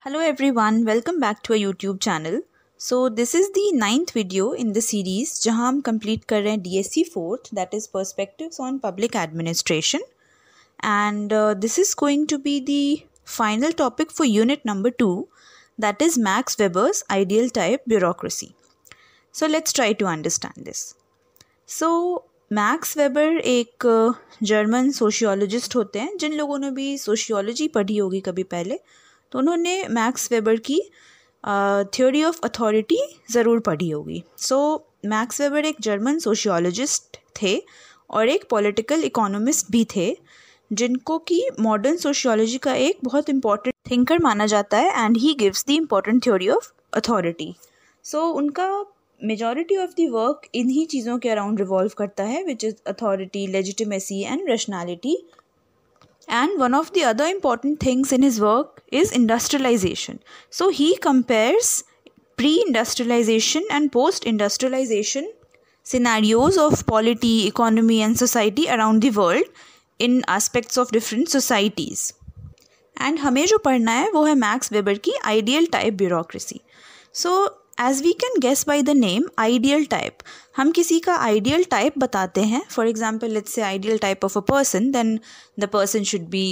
Hello everyone, welcome back to our YouTube channel. So this is the 9th video in the series जहां हम complete कर रहे हैं DSC 4th, that is Perspectives on Public Administration, and this is going to be the final topic for unit number 2, that is Max Weber's ideal type bureaucracy. So let's try to understand this. So max weber एक German sociologist होते हैं. जिन लोगों ने भी sociology पढ़ी होगी कभी पहले, तो उन्होंने मैक्स वेबर की थ्योरी ऑफ अथॉरिटी ज़रूर पढ़ी होगी. सो मैक्स वेबर एक जर्मन सोशियोलॉजिस्ट थे और एक पॉलिटिकल इकोनॉमिस्ट भी थे, जिनको कि मॉडर्न सोशियोलॉजी का एक बहुत इंपॉर्टेंट थिंकर माना जाता है, and he gives the important theory of authority. So उनका मेजॉरिटी ऑफ द वर्क इन्हीं चीज़ों के अराउंड रिवॉल्व करता है, which is authority, legitimacy and rationality. And one of the other important things in his work is industrialization. So he compares pre-industrialization and post-industrialization scenarios of polity, economy and society around the world in aspects of different societies. And हमें जो पढ़ना है वो है Max weber की ideal type bureaucracy. So as we can guess by the name ideal type, हम किसी का ideal type बताते हैं. For example, let's say ideal type of a person, then the person should be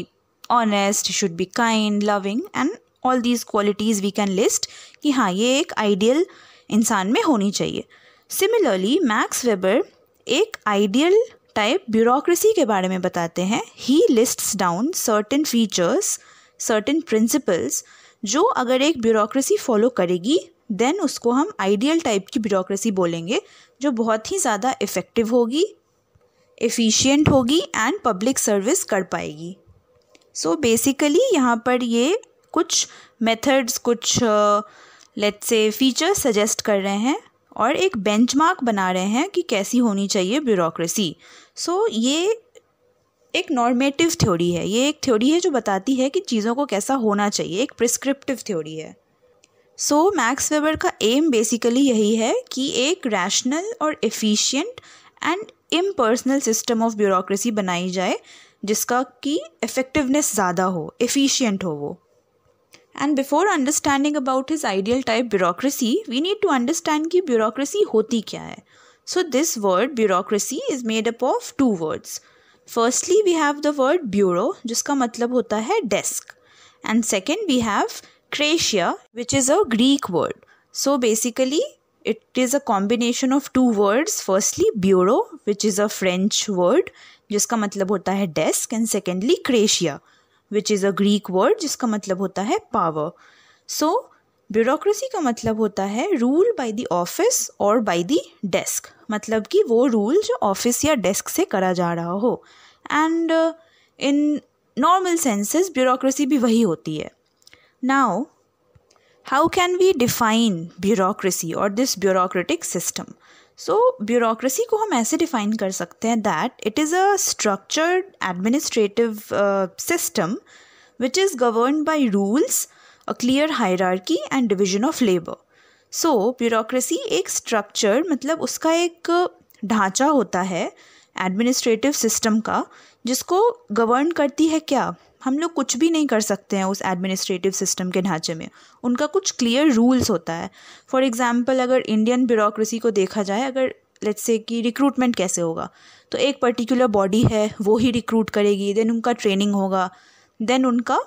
honest, should be kind, loving and all these qualities we can list कि हाँ ये एक ideal इंसान में होनी चाहिए. Similarly, Max Weber एक ideal type bureaucracy के बारे में बताते हैं. He lists down certain features, certain principles जो अगर एक bureaucracy follow करेगी देन उसको हम आइडियल टाइप की ब्यूरोक्रेसी बोलेंगे, जो बहुत ही ज़्यादा इफ़ेक्टिव होगी, एफिशिएंट होगी एंड पब्लिक सर्विस कर पाएगी. सो बेसिकली यहाँ पर ये कुछ मेथड्स, कुछ लेट्स से फीचर्स सजेस्ट कर रहे हैं और एक बेंचमार्क बना रहे हैं कि कैसी होनी चाहिए ब्यूरोक्रेसी. सो ये एक नॉर्मेटिव थ्योरी है, ये एक थ्योरी है जो बताती है कि चीज़ों को कैसा होना चाहिए, एक प्रिस्क्रिप्टिव थ्योरी है. सो मैक्स वेबर का एम बेसिकली यही है कि एक रैशनल और efficient and impersonal system of bureaucracy बनाई जाए, जिसका कि इफ़ेक्टिवनेस ज़्यादा हो, एफिशिएंट हो वो. And before understanding about his ideal type bureaucracy, we need to understand कि ब्यूरोक्रेसी होती क्या है. So this word bureaucracy is made up of 2 words. Firstly we have the word bureau, जिसका मतलब होता है desk, and second we have Kratia, which is a Greek word. So basically it is a combination of 2 words. Firstly bureau, which is a French word जिसका मतलब होता है desk, and secondly Kratia, which is a Greek word जिसका मतलब होता है power. So bureaucracy का मतलब होता है rule by the office or by the desk, मतलब कि वो rule जो office या desk से करा जा रहा हो. And in normal senses bureaucracy भी वही होती है. Now, how can we define bureaucracy or this bureaucratic system? So, bureaucracy को हम ऐसे define कर सकते हैं that it is a structured administrative system which is governed by rules, a clear hierarchy and division of labor. So, bureaucracy एक structure मतलब उसका एक ढांचा होता है administrative system का, जिसको govern करती है क्या? हम लोग कुछ भी नहीं कर सकते हैं उस एडमिनिस्ट्रेटिव सिस्टम के ढांचे में. उनका कुछ क्लियर रूल्स होता है. फॉर एग्जांपल अगर इंडियन ब्यूरोक्रेसी को देखा जाए, अगर लेट्स से कि रिक्रूटमेंट कैसे होगा, तो एक पर्टिकुलर बॉडी है वो ही रिक्रूट करेगी, देन उनका ट्रेनिंग होगा, देन उनका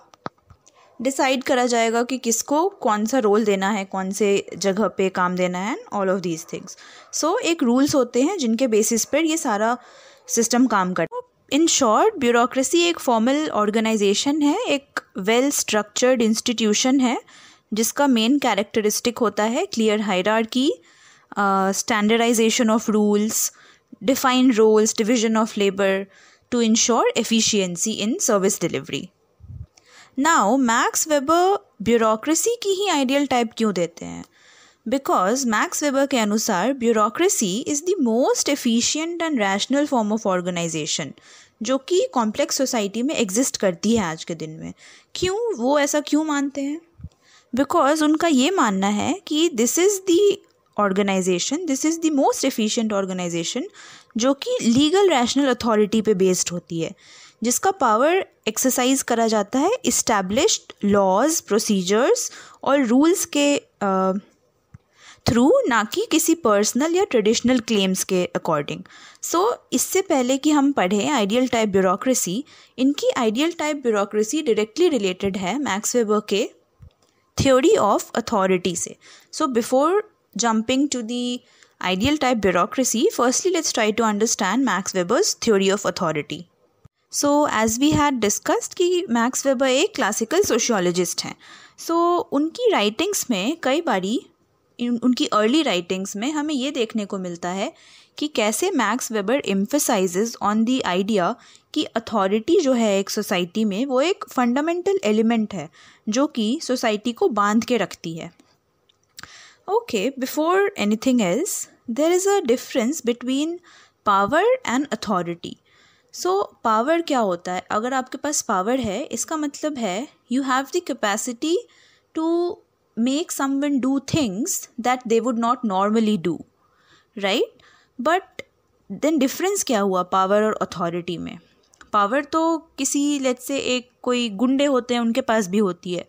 डिसाइड करा जाएगा कि किसको कौन सा रोल देना है, कौन से जगह पे काम देना है, and all of these things. So एक रूल्स होते हैं जिनके बेसिस पर ये सारा सिस्टम काम करता है. इन शॉर्ट ब्यूरोक्रेसी एक फॉर्मल ऑर्गेनाइजेशन है, एक वेल स्ट्रक्चर्ड इंस्टीट्यूशन है, जिसका मेन कैरेक्टरिस्टिक होता है clear hierarchy, standardisation of rules, defined roles, division of labour to ensure efficiency in service delivery. Now Max Weber bureaucracy की ही आइडियल टाइप क्यों देते हैं? बिकॉज मैक्स वेबर के अनुसार bureaucracy is the most efficient and rational form of organisation, जो कि complex society में एग्जिस्ट करती है आज के दिन में. क्यों, वो ऐसा क्यों मानते हैं? बिकॉज उनका ये मानना है कि this is the organisation, this is the most efficient organisation जो कि लीगल रैशनल अथॉरिटी पे बेस्ड होती है, जिसका पावर एक्सरसाइज करा जाता है इस्टेब्लिश्ड लॉज, प्रोसीजर्स और रूल्स के थ्रू, ना कि किसी पर्सनल या ट्रेडिशनल क्लेम्स के अकॉर्डिंग। सो इससे पहले कि हम पढ़ें आइडियल टाइप ब्यूरोक्रेसी, इनकी ideal type bureaucracy directly related है मैक्स वेबर के थ्योरी ऑफ अथॉरिटी से। So before jumping to the ideal type bureaucracy, firstly let's try to understand Max Weber's theory of authority. So as we had discussed कि max weber एक classical sociologist हैं। सो उनकी writings में कई बारी उनकी early writings में हमें ये देखने को मिलता है कि कैसे max weber emphasises on the idea कि अथॉरिटी जो है एक सोसाइटी में वो एक फंडामेंटल एलिमेंट है जो कि सोसाइटी को बांध के रखती है। Okay, before anything else, there is a difference between power and authority. So, power क्या होता है? अगर आपके पास power है, इसका मतलब है you have the capacity to make someone do things that they would not normally do, right? But then difference क्या हुआ power और authority में? Power तो किसी let's say एक कोई गुंडे होते हैं उनके पास भी होती है,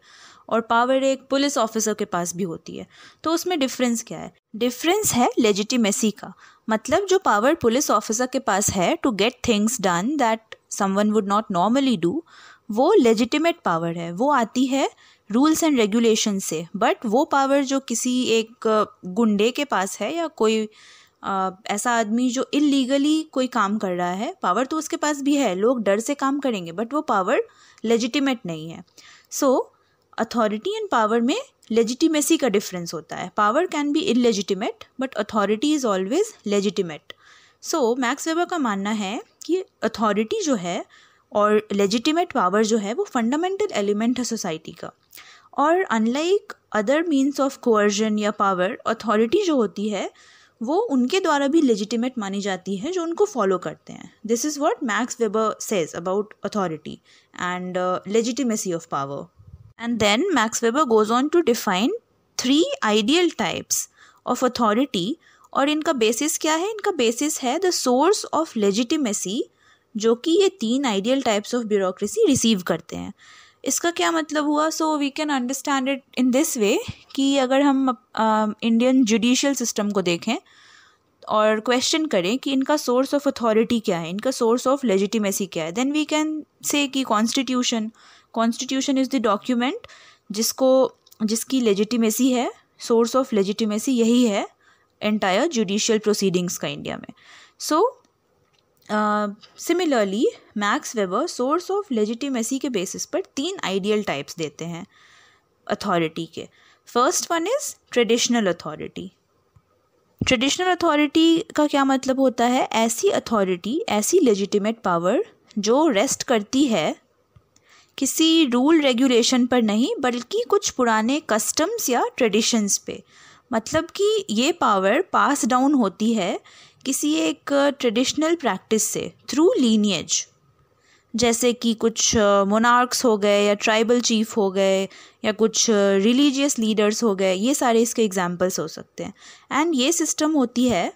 और पावर एक पुलिस ऑफिसर के पास भी होती है। तो उसमें डिफरेंस क्या है? डिफरेंस है लेजिटिमेसी का। मतलब जो पावर पुलिस ऑफिसर के पास है to get things done that someone would not normally do, वो लेजिटिमेट पावर है, वो आती है रूल्स एंड रेगुलेशन से। बट वो पावर जो किसी एक गुंडे के पास है या कोई ऐसा आदमी जो इलीगली कोई काम कर रहा है, पावर तो उसके पास भी है, लोग डर से काम करेंगे, बट वो पावर लेजिटिमेट नहीं है। सो अथॉरिटी एंड पावर में लेजिटिमेसी का डिफरेंस होता है। Power can be illegitimate but authority is always legitimate. So max Weber का मानना है कि अथॉरिटी जो है और लेजिटिमेट पावर जो है वो फंडामेंटल एलिमेंट है सोसाइटी का। और unlike other means of coercion या पावर, अथॉरिटी जो होती है वो उनके द्वारा भी लेजिटिमेट मानी जाती है जो उनको फॉलो करते हैं। This is what max Weber says about authority and legitimacy of power. And then Max Weber goes on to define 3 ideal types of authority, और इनका बेसिस क्या है? इनका बेसिस है the source of legitimacy, जो कि ये 3 ideal types of bureaucracy receive करते हैं। इसका क्या मतलब हुआ? So we can understand it in this way कि अगर हम इंडियन जुडिशियल सिस्टम को देखें और क्वेश्चन करें कि इनका सोर्स ऑफ अथॉरिटी क्या है, इनका सोर्स ऑफ लेजिटिमेसी क्या है, देन वी कैन से कि कॉन्स्टिट्यूशन इज़ द डॉक्यूमेंट जिसकी लेजिटिमेसी है, सोर्स ऑफ लेजिटिमेसी यही है एंटायर जुडिशियल प्रोसीडिंग्स का इंडिया में। So similarly max weber source of legitimacy के बेसिस पर 3 आइडियल टाइप्स देते हैं अथॉरिटी के। First one is traditional authority. Traditional authority का क्या मतलब होता है? ऐसी अथॉरिटी, ऐसी लेजिटिमेट पावर जो रेस्ट करती है किसी रूल रेगुलेशन पर नहीं बल्कि कुछ पुराने कस्टम्स या ट्रेडिशंस पे। मतलब कि ये पावर पास डाउन होती है किसी एक ट्रेडिशनल प्रैक्टिस से थ्रू लीनिएज, जैसे कि कुछ मोनार्क्स हो गए या ट्राइबल चीफ हो गए या कुछ रिलीजियस लीडर्स हो गए, ये सारे इसके एग्जाम्पल्स हो सकते हैं। एंड ये सिस्टम होती है,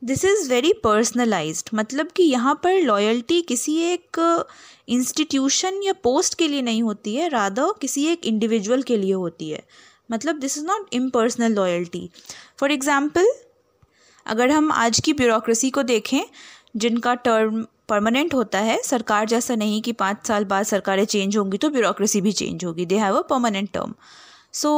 दिस इज़ वेरी पर्सनलाइज्ड। मतलब कि यहाँ पर लॉयल्टी किसी एक इंस्टीट्यूशन या पोस्ट के लिए नहीं होती है, रादर किसी एक इंडिविजुअल के लिए होती है। मतलब this is not impersonal loyalty. For example अगर हम आज की ब्यूरोक्रेसी को देखें जिनका टर्म परमानेंट होता है, सरकार जैसा नहीं कि 5 साल बाद सरकारें चेंज होंगी तो ब्यूरोक्रेसी भी चेंज होगी, they have a permanent term. So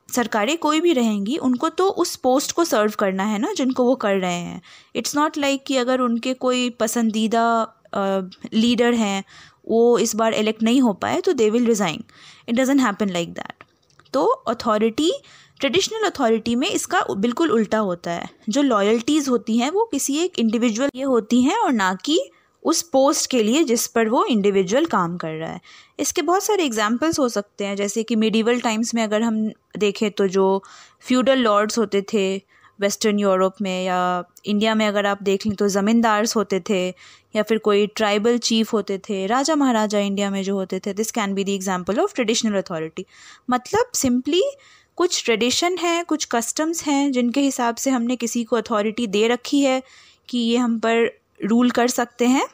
सरकारें कोई भी रहेंगी, उनको तो उस पोस्ट को सर्व करना है ना जिनको वो कर रहे हैं। इट्स नॉट लाइक कि अगर उनके कोई पसंदीदा लीडर हैं वो इस बार इलेक्ट नहीं हो पाए तो they will resign. It doesn't happen like that. तो अथॉरिटी, ट्रेडिशनल अथॉरिटी में इसका बिल्कुल उल्टा होता है। जो लॉयल्टीज़ होती हैं वो किसी एक इंडिविजुअल ये होती हैं और ना कि उस पोस्ट के लिए जिस पर वो इंडिविजुअल काम कर रहा है। इसके बहुत सारे एग्जाम्पल्स हो सकते हैं, जैसे कि मिडीवल टाइम्स में अगर हम देखें तो जो फ्यूडल लॉर्ड्स होते थे वेस्टर्न यूरोप में, या इंडिया में अगर आप देख लें तो ज़मींदार्स होते थे या फिर कोई ट्राइबल चीफ होते थे, राजा महाराजा इंडिया में जो होते थे। This can be the example of traditional authority. मतलब सिंपली कुछ ट्रेडिशन है, कुछ कस्टम्स हैं जिनके हिसाब से हमने किसी को अथॉरिटी दे रखी है कि ये हम पर रूल कर सकते हैं,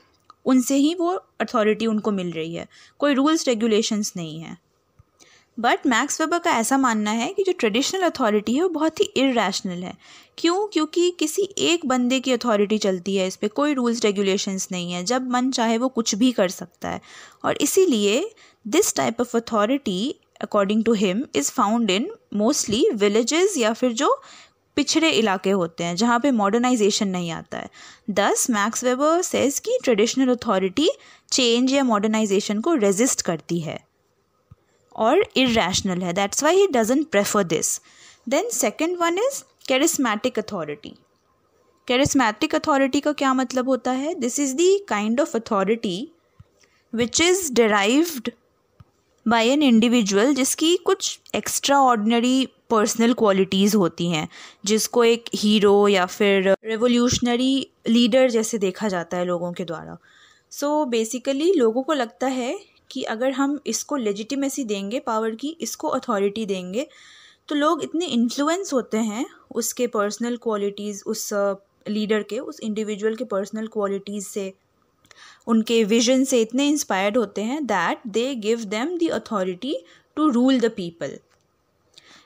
उनसे ही वो अथॉरिटी उनको मिल रही है, कोई रूल्स रेगुलेशंस नहीं है। बट मैक्स वेबर का ऐसा मानना है कि जो ट्रेडिशनल अथॉरिटी है वो बहुत ही इरैशनल है। क्यों? क्योंकि किसी एक बंदे की अथॉरिटी चलती है, इस पर कोई रूल्स रेगुलेशंस नहीं है, जब मन चाहे वो कुछ भी कर सकता है। और इसीलिए this type of authority according to him is found in mostly villages या फिर जो पिछड़े इलाके होते हैं जहाँ पे मॉडर्नाइजेशन नहीं आता है। दस मैक्स वेबर सेज कि ट्रेडिशनल अथॉरिटी चेंज या मॉडर्नाइजेशन को रेजिस्ट करती है और इरैशनल है, that's why he doesn't prefer this. Then second one is charismatic authority. Charismatic authority का क्या मतलब होता है? This is the kind of authority which is derived by an individual जिसकी कुछ एक्स्ट्रा ऑर्डिनरी पर्सनल क्वालिटीज़ होती हैं, जिसको एक हीरो या फिर रेवोल्यूशनरी लीडर जैसे देखा जाता है लोगों के द्वारा। सो बेसिकली लोगों को लगता है कि अगर हम इसको लेजिटिमेसी देंगे, पावर की, इसको अथॉरिटी देंगे, तो लोग इतने इन्फ्लुएंस होते हैं उसके पर्सनल क्वालिटीज़, उस लीडर के, उस इंडिविजुअल के पर्सनल क्वालिटीज़ से, उनके विजन से इतने इंस्पायर्ड होते हैं that they give them the authority to rule the people.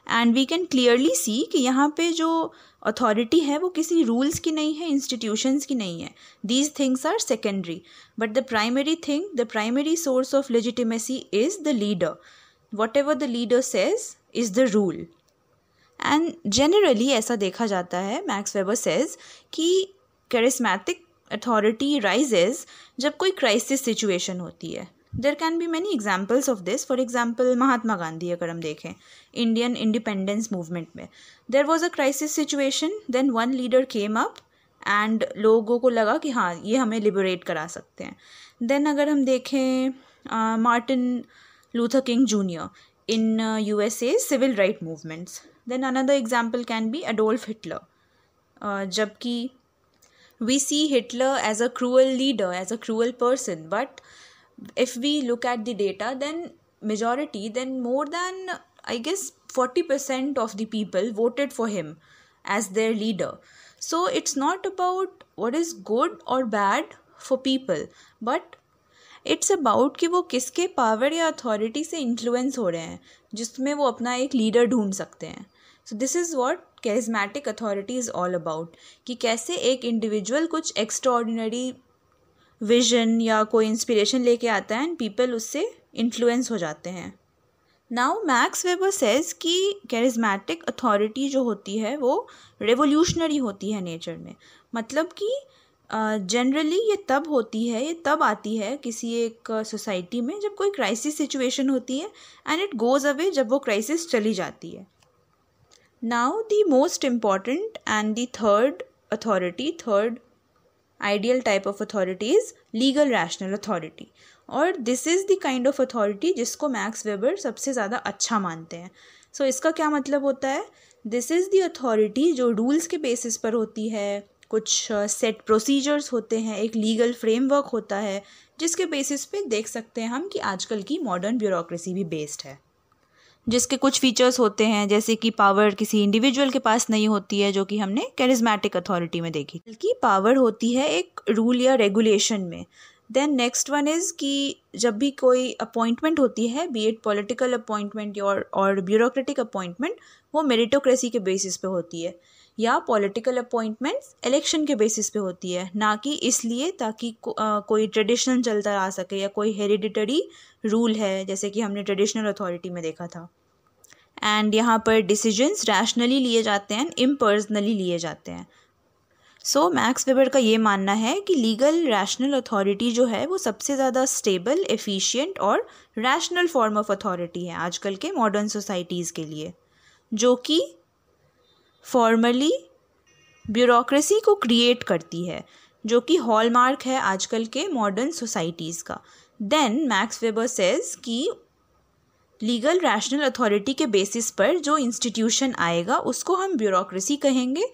And we can clearly see कि यहाँ पे जो अथॉरिटी है वो किसी रूल्स की नहीं है, इंस्टीट्यूशंस की नहीं है। These things are secondary, but the primary thing, the primary source of legitimacy is the leader. Whatever the leader says is the rule. And generally ऐसा देखा जाता है, मैक्स वेबर सेज, कि कैरिस्मैटिक अथॉरिटी राइजेज जब कोई crisis situation होती है। There can be many examples of this. For example Mahatma Gandhi अगर हम देखें, इंडियन इंडिपेंडेंस मूवमेंट में there was a crisis situation, then one leader came up and लोगों को लगा कि हाँ ये हमें लिबरेट करा सकते हैं। देन अगर हम देखें Martin Luther King Junior in USA civil right movements. Then another example can be Adolf Hitler, जबकि we see Hitler as a cruel leader, as a cruel person, but if we look at the data, then more than, I guess, 40% of the people voted for him as their leader. So it's not about what is good or bad for people, but it's about कि वो किसके power या authority से influence हो रहे हैं जिसमें वो अपना एक लीडर ढूंढ सकते हैं। So this is what charismatic authority is all about, कि कैसे एक इंडिविजुअल कुछ एक्स्ट्राऑर्डिनरी विजन या कोई इंस्पिरेशन लेके आता है एंड पीपल उससे इन्फ्लुएंस हो जाते हैं। नाउ मैक्स वेबर सेज कि कैरिस्मैटिक अथॉरिटी जो होती है वो रेवोल्यूशनरी होती है नेचर में। मतलब कि जनरली ये तब होती है, ये तब आती है किसी एक सोसाइटी में जब कोई क्राइसिस सिचुएशन होती है एंड इट गोज़ अवे जब वो क्राइसिस चली जाती है। Now the most important and the third ideal type of authority is legal rational authority, और this is the kind of authority जिसको मैक्स वेबर सबसे ज़्यादा अच्छा मानते हैं। So इसका क्या मतलब होता है? This is the authority जो रूल्स के बेसिस पर होती है, कुछ सेट प्रोसीजर्स होते हैं, एक लीगल फ्रेमवर्क होता है जिसके बेसिस पे देख सकते हैं हम कि आजकल की मॉडर्न ब्यूरोक्रेसी भी बेस्ड है, जिसके कुछ फीचर्स होते हैं जैसे कि पावर किसी इंडिविजुअल के पास नहीं होती है जो कि हमने कैरिस्मैटिक अथॉरिटी में देखी, बल्कि पावर होती है एक रूल या रेगुलेशन में। देन नेक्स्ट वन इज़ कि जब भी कोई अपॉइंटमेंट होती है, बी इट पॉलिटिकल अपॉइंटमेंट और ब्यूरोक्रेटिक अपॉइंटमेंट, वो मेरिटोक्रेसी के बेसिस पे होती है, या पॉलिटिकल अपॉइंटमेंट्स इलेक्शन के बेसिस पे होती है, ना कि इसलिए ताकि कोई ट्रेडिशनल चलता आ सके या कोई हेरिडिटरी रूल है जैसे कि हमने ट्रेडिशनल अथॉरिटी में देखा था। एंड यहाँ पर डिसीजंस रैशनली लिए जाते हैं, इम्पर्सनली लिए जाते हैं। सो मैक्स वेबर का ये मानना है कि लीगल रैशनल अथॉरिटी जो है वो सबसे ज़्यादा स्टेबल, एफिशिएंट और रैशनल फॉर्म ऑफ अथॉरिटी है आजकल के मॉडर्न सोसाइटीज़ के लिए, जो कि फॉर्मली ब्यूरोक्रेसी को क्रिएट करती है, जो कि हॉलमार्क है आजकल के मॉडर्न सोसाइटीज़ का। देन मैक्स वेबर सेज कि लीगल रैशनल अथॉरिटी के बेसिस पर जो इंस्टीट्यूशन आएगा उसको हम ब्यूरोक्रेसी कहेंगे,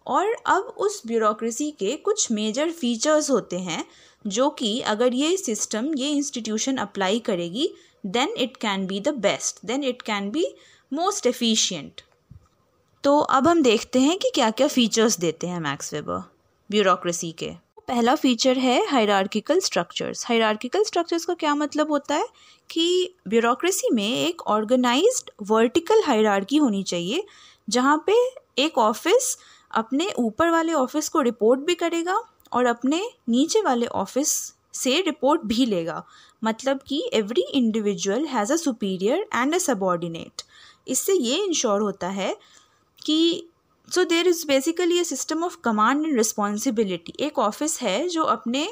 और अब उस ब्यूरोक्रेसी के कुछ मेजर फीचर्स होते हैं जो कि अगर ये सिस्टम, ये इंस्टीट्यूशन अप्लाई करेगी, then it can be the best, then it can be most efficient. तो अब हम देखते हैं कि क्या क्या फीचर्स देते हैं मैक्स वेबर ब्यूरोक्रेसी के। पहला फीचर है हायरार्किकल स्ट्रक्चर्स। हायरार्किकल स्ट्रक्चर्स का क्या मतलब होता है कि ब्यूरोक्रेसी में एक ऑर्गेनाइज्ड वर्टिकल हायरार्की होनी चाहिए, जहाँ पे एक ऑफिस अपने ऊपर वाले ऑफिस को रिपोर्ट भी करेगा और अपने नीचे वाले ऑफिस से रिपोर्ट भी लेगा। मतलब कि every individual has a superior and a subordinate. इससे ये इंश्योर होता है कि so there is basically a system of command and responsibility. एक ऑफिस है जो अपने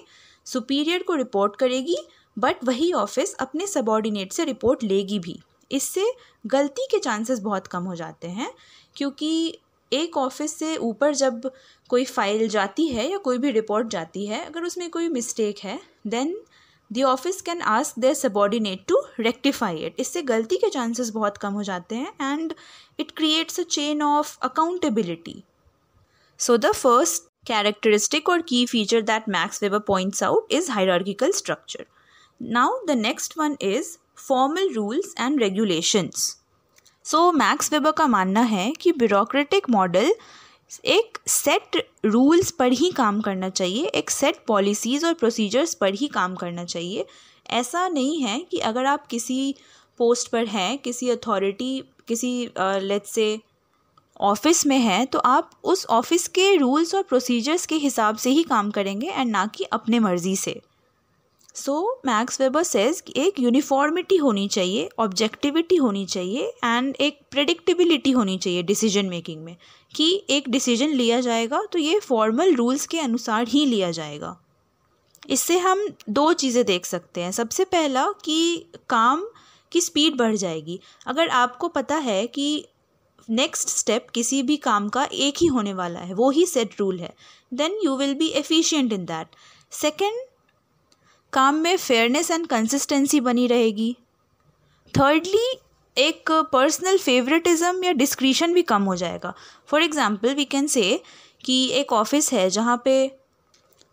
सुपीरियर को रिपोर्ट करेगी, बट वही ऑफिस अपने सबऑर्डिनेट से रिपोर्ट लेगी भी। इससे गलती के चांसेस बहुत कम हो जाते हैं, क्योंकि एक ऑफिस से ऊपर जब कोई फाइल जाती है या कोई भी रिपोर्ट जाती है, अगर उसमें कोई मिस्टेक है then the office can ask their subordinate to rectify it. इससे गलती के चांसेस बहुत कम हो जाते हैं and it creates a chain of accountability. So the first characteristic or key feature that Max Weber points out is hierarchical structure. Now the next one is formal rules and regulations. So Max Weber का मानना है कि bureaucratic model एक set rules पर ही काम करना चाहिए, एक सेट पॉलिसीज़ और प्रोसीजर्स पर ही काम करना चाहिए। ऐसा नहीं है कि अगर आप किसी पोस्ट पर हैं, किसी अथॉरिटी, किसी लेट्स से ऑफिस में है, तो आप उस ऑफिस के रूल्स और प्रोसीजर्स के हिसाब से ही काम करेंगे एंड ना कि अपने मर्ज़ी से। सो मैक्स वेबर सेज कि एक यूनिफॉर्मिटी होनी चाहिए, ऑब्जेक्टिविटी होनी चाहिए एंड एक प्रेडिक्टेबिलिटी होनी चाहिए डिसीजन मेकिंग में, कि एक डिसीजन लिया जाएगा तो ये फॉर्मल रूल्स के अनुसार ही लिया जाएगा। इससे हम दो चीज़ें देख सकते हैं। सबसे पहला कि काम की स्पीड बढ़ जाएगी। अगर आपको पता है कि नेक्स्ट स्टेप किसी भी काम का एक ही होने वाला है, वो ही सेट रूल है, then you will be efficient in that. Second, काम में फेयरनेस एंड कंसिस्टेंसी बनी रहेगी। थर्डली, एक पर्सनल फेवरेटिज्म या डिस्क्रिशन भी कम हो जाएगा। For example we can say कि एक ऑफिस है जहाँ पे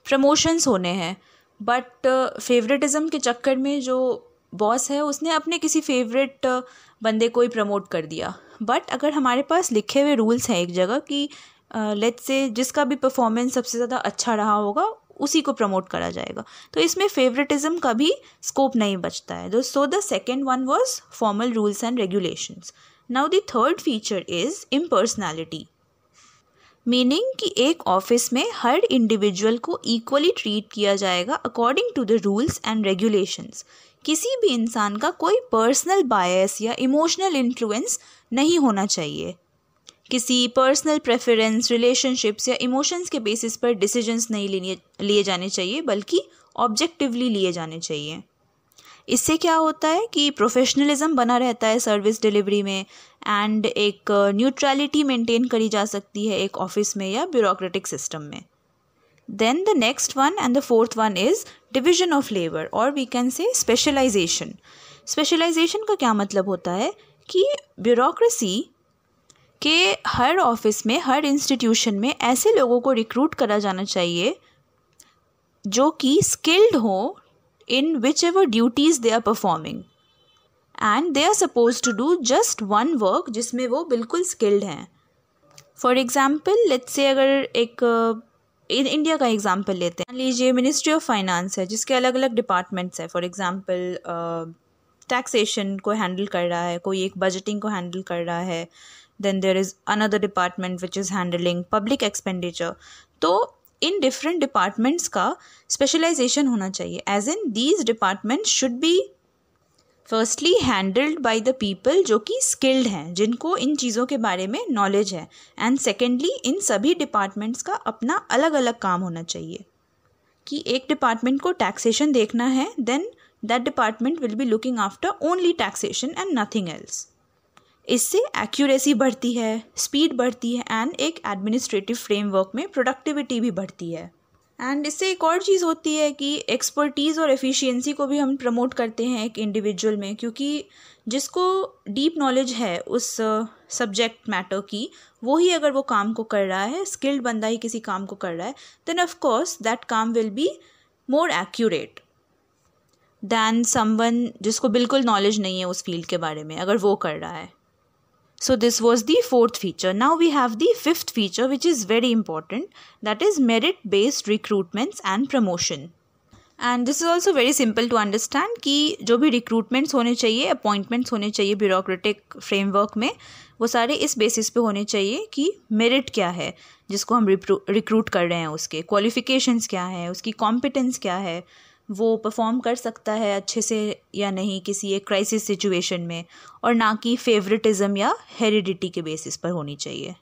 प्रमोशंस होने हैं, बट फेवरेटिज्म के चक्कर में जो बॉस है उसने अपने किसी फेवरेट बंदे को ही प्रमोट कर दिया। बट अगर हमारे पास लिखे हुए रूल्स हैं एक जगह कि लेट्स से जिसका भी परफॉर्मेंस सबसे ज़्यादा अच्छा रहा होगा उसी को प्रमोट करा जाएगा, तो इसमें फेवरेटिज्म का भी स्कोप नहीं बचता है। So the second one was formal rules and regulations. Now the third feature is impersonality, meaning कि एक ऑफिस में हर इंडिविजुअल को इक्वली ट्रीट किया जाएगा according to the rules and regulations. किसी भी इंसान का कोई पर्सनल बायस या इमोशनल इन्फ्लुएंस नहीं होना चाहिए। किसी पर्सनल प्रेफरेंस, रिलेशनशिप्स या इमोशंस के बेसिस पर डिसीजंस नहीं लिए जाने चाहिए, बल्कि ऑब्जेक्टिवली लिए जाने चाहिए। इससे क्या होता है कि प्रोफेशनलिज्म बना रहता है सर्विस डिलीवरी में एंड एक न्यूट्रलिटी मेंटेन करी जा सकती है एक ऑफिस में या ब्यूरोक्रेटिक सिस्टम में। Then the next one and the fourth one is division of labor or we can say specialization. Specialization का क्या मतलब होता है कि ब्यूरोक्रेसी के हर ऑफिस में, हर इंस्टीट्यूशन में ऐसे लोगों को रिक्रूट करा जाना चाहिए जो कि स्किल्ड हो in whichever duties they are performing and they are supposed to do just one work जिसमें वो बिल्कुल स्किल्ड हैं। फॉर एग्जाम्पल लेट्स से अगर एक इंडिया का एग्जाम्पल लेते हैं, मान लीजिए मिनिस्ट्री ऑफ फाइनेंस है जिसके अलग अलग डिपार्टमेंट्स है। फॉर एग्जाम्पल टैक्सेशन को हैंडल कर रहा है, कोई एक बजटिंग को हैंडल कर रहा है, then there is another department which is handling public expenditure. तो इन डिफरेंट डिपार्टमेंट्स का स्पेशलाइजेशन होना चाहिए, as in these departments should be firstly handled by the people जो कि स्किल्ड हैं, जिनको इन चीज़ों के बारे में नॉलेज है, एंड सेकेंडली इन सभी डिपार्टमेंट्स का अपना अलग अलग काम होना चाहिए। कि एक डिपार्टमेंट को टैक्सेशन देखना है, then that department will be looking after only taxation and nothing else. इससे एक्यूरेसी बढ़ती है, स्पीड बढ़ती है एंड एक एडमिनिस्ट्रेटिव फ्रेमवर्क में प्रोडक्टिविटी भी बढ़ती है। एंड इससे एक और चीज़ होती है कि एक्सपर्टीज़ और एफिशिएंसी को भी हम प्रमोट करते हैं एक इंडिविजुअल में, क्योंकि जिसको डीप नॉलेज है उस सब्जेक्ट मैटर की, वो ही अगर वो काम को कर रहा है, स्किल्ड बंदा ही किसी काम को कर रहा है, देन ऑफ कोर्स दैट काम will be more accurate than someone जिसको बिल्कुल नॉलेज नहीं है उस फील्ड के बारे में, अगर वो कर रहा है। So this was the fourth feature. Now we have the fifth feature, which is very important, that is merit based recruitments and promotion. And this is also very simple to understand कि जो भी recruitments होने चाहिए, appointments होने चाहिए bureaucratic framework में, वो सारे इस बेसिस पे होने चाहिए कि मेरिट क्या है जिसको हम रिक्रूट कर रहे हैं, उसके क्वालिफिकेशंस क्या है, उसकी कॉम्पिटेंस क्या है, वो परफॉर्म कर सकता है अच्छे से या नहीं किसी एक क्राइसिस सिचुएशन में, और ना कि फेवरेटिज्म या हेरिडिटी के बेसिस पर होनी चाहिए.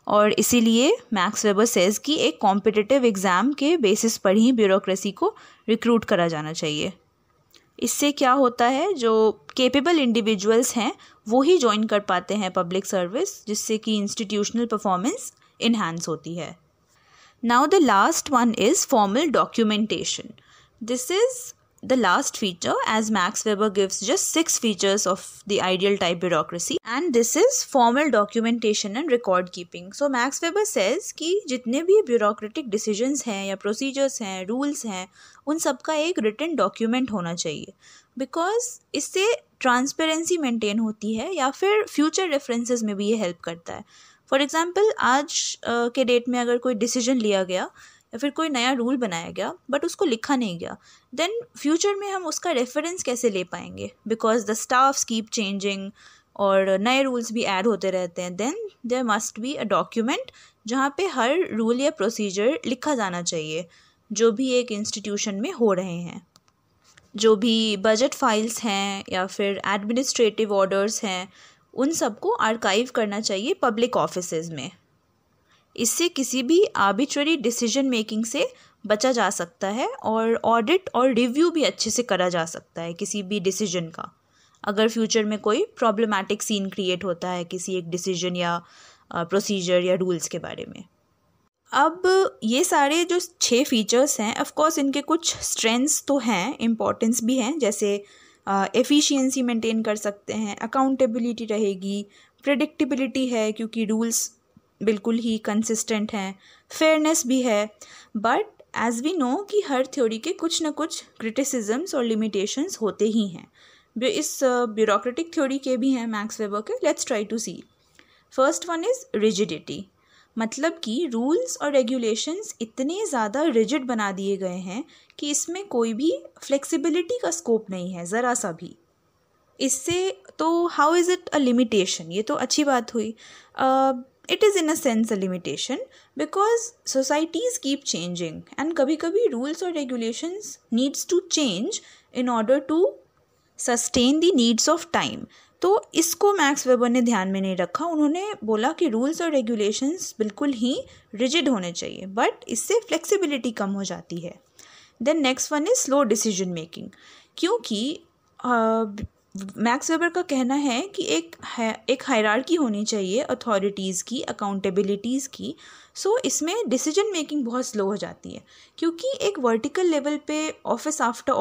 और इसीलिए मैक्स वेबर सेज कि एक कॉम्पिटिटिव एग्ज़ाम के बेसिस पर ही ब्यूरोक्रेसी को रिक्रूट करा जाना चाहिए. इससे क्या होता है, जो केपेबल इंडिविजुअल्स हैं वो ही ज्वाइन कर पाते हैं पब्लिक सर्विस, जिससे कि इंस्टीट्यूशनल परफॉर्मेंस इन्हांस होती है. Now the last one is formal documentation. This is the last feature, as Max Weber gives just 6 features of the ideal type bureaucracy, and this is formal documentation and record keeping. So Max Weber says कि जितने भी bureaucratic decisions हैं या procedures हैं, rules हैं, उन सब का एक written document होना चाहिए, because इससे transparency maintain होती है या फिर future references में भी ये help करता है. For example, आज के डेट में अगर कोई decision लिया गया या फिर कोई नया रूल बनाया गया बट उसको लिखा नहीं गया, देन फ्यूचर में हम उसका रेफरेंस कैसे ले पाएंगे, because the staffs keep changing और नए रूल्स भी ऐड होते रहते हैं. Then there must be a document जहाँ पे हर रूल या प्रोसीजर लिखा जाना चाहिए जो भी एक इंस्टीट्यूशन में हो रहे हैं. जो भी बजट फाइल्स हैं या फिर एडमिनिस्ट्रेटिव ऑर्डर्स हैं, उन सबको आर्काइव करना चाहिए पब्लिक ऑफिसेज में. इससे किसी भी आर्बिट्ररी डिसीजन मेकिंग से बचा जा सकता है और ऑडिट और रिव्यू भी अच्छे से करा जा सकता है किसी भी डिसीजन का, अगर फ्यूचर में कोई प्रॉब्लमैटिक सीन क्रिएट होता है किसी एक डिसीजन या प्रोसीजर या रूल्स के बारे में. अब ये सारे जो 6 फीचर्स हैं, ऑफ कोर्स इनके कुछ स्ट्रेंथ्स तो हैं, इम्पोर्टेंस भी हैं, जैसे एफिशिएंसी मेंटेन कर सकते हैं, अकाउंटेबिलिटी रहेगी, प्रेडिक्टेबिलिटी है क्योंकि रूल्स बिल्कुल ही कंसिस्टेंट हैं, फेयरनेस भी है. बट एज वी नो कि हर थ्योरी के कुछ ना कुछ क्रिटिसिजम्स और लिमिटेशंस होते ही हैं. इस ब्यूरोक्रेटिक थ्योरी के भी हैं मैक्स वेबर के. Let's try to see. First one is rigidity. मतलब कि रूल्स और रेगुलेशंस इतने ज़्यादा रिजिड बना दिए गए हैं कि इसमें कोई भी फ्लेक्सिबिलिटी का स्कोप नहीं है ज़रा सा भी. इससे तो how is it a limitation? ये तो अच्छी बात हुई. It is in a sense a limitation because societies keep changing and कभी-कभी rules और regulations needs to change in order to sustain the needs of time. तो इसको मैक्स वेबर ने ध्यान में नहीं रखा. उन्होंने बोला कि रूल्स और रेगुलेशंस बिल्कुल ही रिजिड होने चाहिए, बट इससे फ्लेक्सिबिलिटी कम हो जाती है. Then next one is slow decision making. क्योंकि मैक्स वेबर का कहना है कि एक हायरार्की होनी चाहिए अथॉरिटीज़ की, अकाउंटेबिलिटीज़ की. सो इसमें डिसीजन मेकिंग बहुत स्लो हो जाती है क्योंकि एक वर्टिकल लेवल पे ऑफिस आफ्टर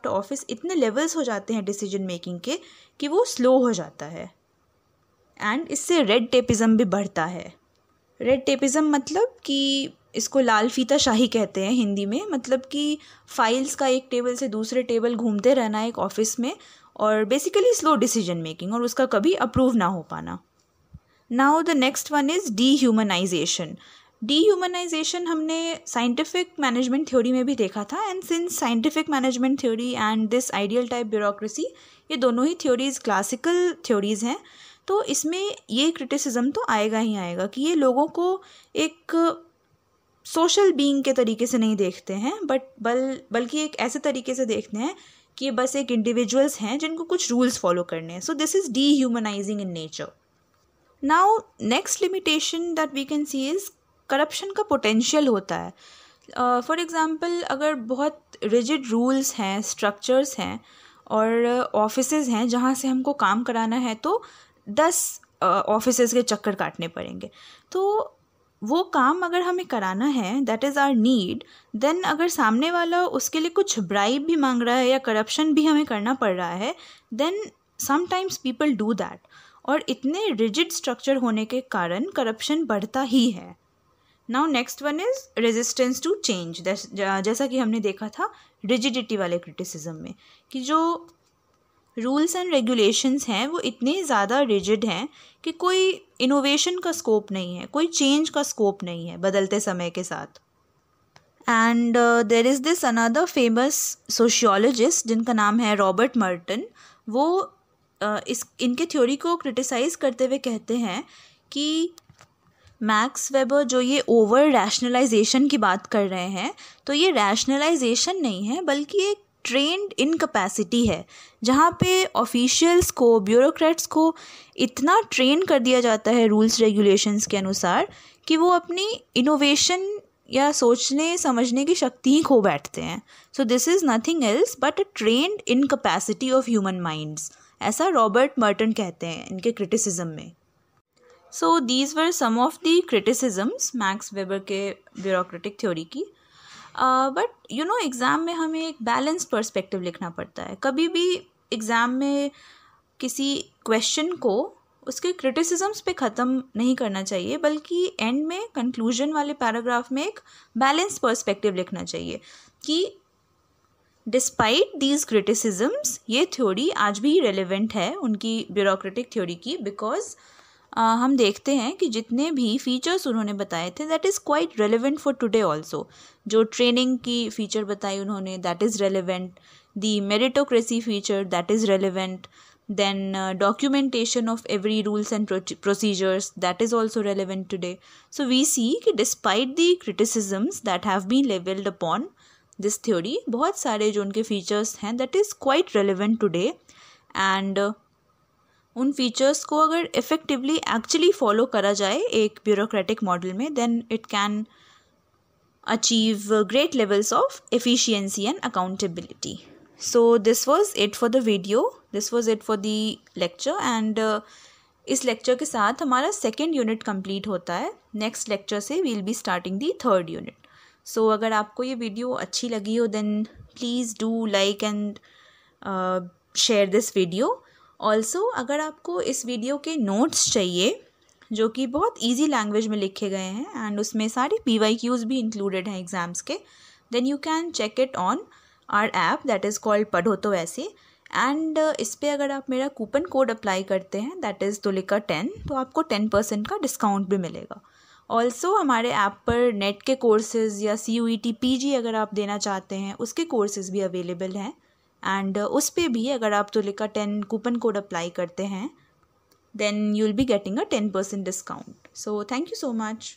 ऑफिस इतने लेवल्स हो जाते हैं डिसीजन मेकिंग के कि वो स्लो हो जाता है. एंड इससे रेड टेपिज्म भी बढ़ता है. रेड टेपिज्म मतलब कि इसको लाल फीता शाही कहते हैं हिंदी में. मतलब कि फाइल्स का एक टेबल से दूसरे टेबल घूमते रहना एक ऑफिस में, और बेसिकली स्लो डिसीजन मेकिंग और उसका कभी अप्रूव ना हो पाना. Now the next one is dehumanisation. Dehumanisation हमने साइंटिफिक मैनेजमेंट थ्योरी में भी देखा था. And since scientific management theory and this ideal type bureaucracy, ये दोनों ही थ्योरीज क्लासिकल थ्योरीज हैं, तो इसमें ये क्रिटिसिज्म तो आएगा ही आएगा कि ये लोगों को एक सोशल बीइंग के तरीके से नहीं देखते हैं, बल्कि एक ऐसे तरीके से देखते हैं कि ये बस एक इंडिविजुअल्स हैं जिनको कुछ रूल्स फॉलो करने हैं. So this is dehumanising in nature. Now next limitation that we can see is corruption का पोटेंशियल होता है. फॉर एग्जांपल, अगर बहुत रिजिड रूल्स हैं, स्ट्रक्चर्स हैं और ऑफिसेज हैं जहाँ से हमको काम कराना है, तो 10 ऑफिसेज के चक्कर काटने पड़ेंगे. तो वो काम अगर हमें कराना है, that is our need, then अगर सामने वाला उसके लिए कुछ ब्राइब भी मांग रहा है या करप्शन भी हमें करना पड़ रहा है, then sometimes people do that. और इतने रिजिड स्ट्रक्चर होने के कारण करप्शन बढ़ता ही है. Now next one is resistance to change. जैसा कि हमने देखा था रिजिडिटी वाले क्रिटिसिज्म में, कि जो रूल्स एंड रेगुलेशंस हैं वो इतने ज़्यादा रिजिड हैं कि कोई इनोवेशन का स्कोप नहीं है, कोई चेंज का स्कोप नहीं है बदलते समय के साथ। And there is this another famous sociologist जिनका नाम है रॉबर्ट मर्टन। वो इनके थ्योरी को क्रिटिसाइज़ करते हुए कहते हैं कि मैक्स वेबर जो ये ओवर रैशनलाइजेशन की बात कर रहे हैं, तो ये रैशनलाइजेशन नहीं है बल्कि एक ट्रेंड इनकैपेसिटी है, जहाँ पे ऑफिशियल्स को, ब्यूरोक्रेट्स को इतना ट्रेन कर दिया जाता है रूल्स रेगुलेशंस के अनुसार कि वो अपनी इनोवेशन या सोचने समझने की शक्ति ही खो बैठते हैं। So this is nothing else but a trained incapacity of human minds, ऐसा रॉबर्ट मर्टन कहते हैं इनके क्रिटिसिज्म में। So these were some of the criticisms Max Weber के ब्यूरोक्रेटिक थ्योरी की। बट यू नो एग्ज़ाम में हमें एक बैलेंस पर्सपेक्टिव लिखना पड़ता है। कभी भी एग्ज़ाम में किसी क्वेश्चन को उसके क्रिटिसिजम्स पे ख़त्म नहीं करना चाहिए, बल्कि एंड में कंक्लूजन वाले पैराग्राफ में एक बैलेंस पर्सपेक्टिव लिखना चाहिए कि डिस्पाइट दीज क्रिटिसिजम्स ये थ्योरी आज भी रेलिवेंट है उनकी ब्यूरोक्रेटिक थ्योरी की, बिकॉज हम देखते हैं कि जितने भी फीचर्स उन्होंने बताए थे that is quite relevant for today also. जो ट्रेनिंग की फ़ीचर बताई उन्होंने that is relevant, the meritocracy feature that is relevant, then documentation of every rules and procedures that is also relevant today. So we see कि despite the criticisms that have been leveled upon this theory, बहुत सारे जो उनके features हैं that is quite relevant today, and उन features को अगर effectively actually follow करा जाए एक bureaucratic model में, then it can achieve great levels of efficiency and accountability. So this was it for the video, this was it for the lecture, and इस lecture के साथ हमारा सेकेंड यूनिट कंप्लीट होता है। नेक्स्ट लेक्चर से will be starting the third unit. So अगर आपको ये वीडियो अच्छी लगी हो then please do like and share this video. Also अगर आपको इस वीडियो के नोट्स चाहिए जो कि बहुत ईजी लैंग्वेज में लिखे गए हैं एंड उसमें सारी PYQs भी इंक्लूडेड हैं एग्ज़ाम्स के, then you can check it on our app that is called Padho तो वैसे। एंड इस पर अगर आप मेरा कूपन कोड अप्लाई करते हैं दैट इज़ तुलिका10, तो आपको 10% का डिस्काउंट भी मिलेगा। ऑल्सो हमारे ऐप पर नेट के कोर्सेज़ या CUET PG अगर आप देना चाहते हैं उसके कोर्सेज़ भी अवेलेबल हैं, एंड उस पर भी अगर आप तुलिका10 कूपन कोड अप्लाई करते हैं then you will be getting a 10% discount. So thank you so much.